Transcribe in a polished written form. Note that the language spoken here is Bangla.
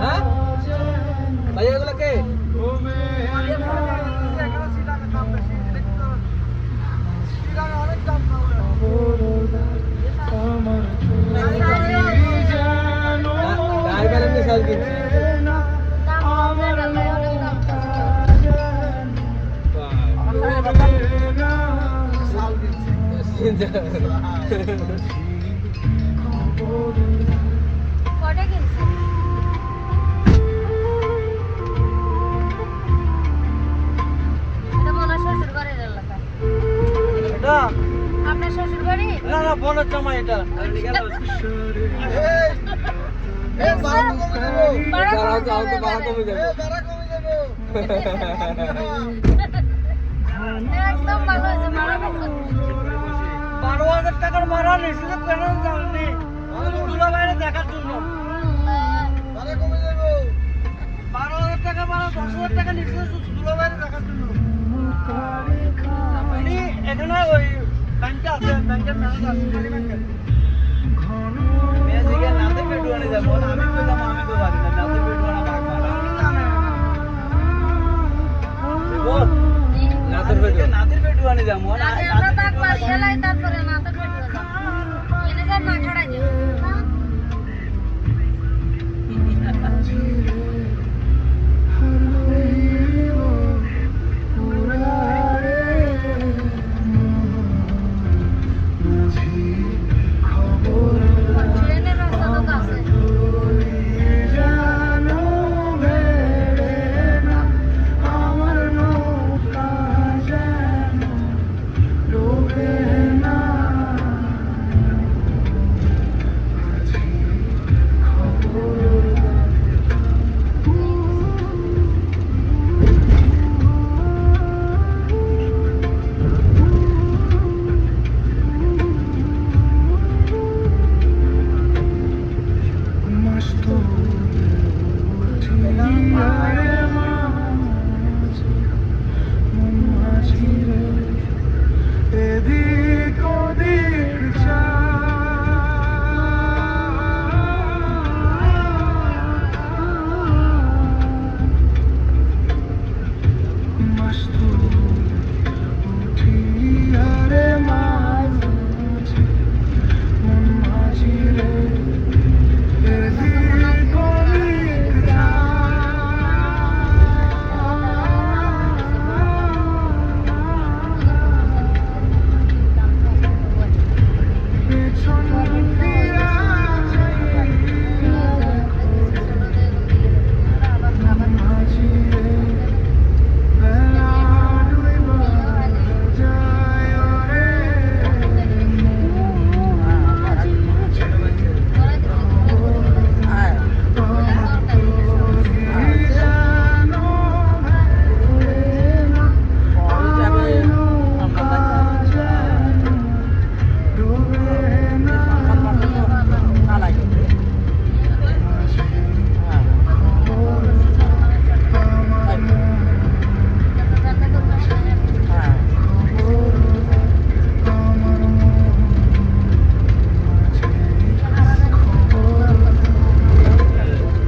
হ্যাঁ ভাই এগুলো কে? ড্রাইভারের মিশাল কিনছে আপনার শ্বশুর বাড়ি? না না বোনের জামাই এটা একদম ভালো হয়েছে, ভাড়া কম। 12,000 টাকার ভাড়া নিয়েছিল কেন জানি দুলা বাইরে দেখার জন্য 12,000 টাকা ভাড়া 10,000 টাকা নিয়েছিল দুলা বাইরে দেখার জন্য উনি এখানে ওই ব্যাংকে আছে ব্যাংকের ম্যানেজার আছে ম্যাজিকের নাতে পেটুয়ানে যাব আমি তো জানি আমি তো জানি না নাতে পেটুয়ানা বাঘ মারা বল নাতের পেটুয়ানে যাব না আমরা বাঘ মার খেলাই তারপরে নাতে পেটুয়া যাব এনে যা না খাড়াই দেব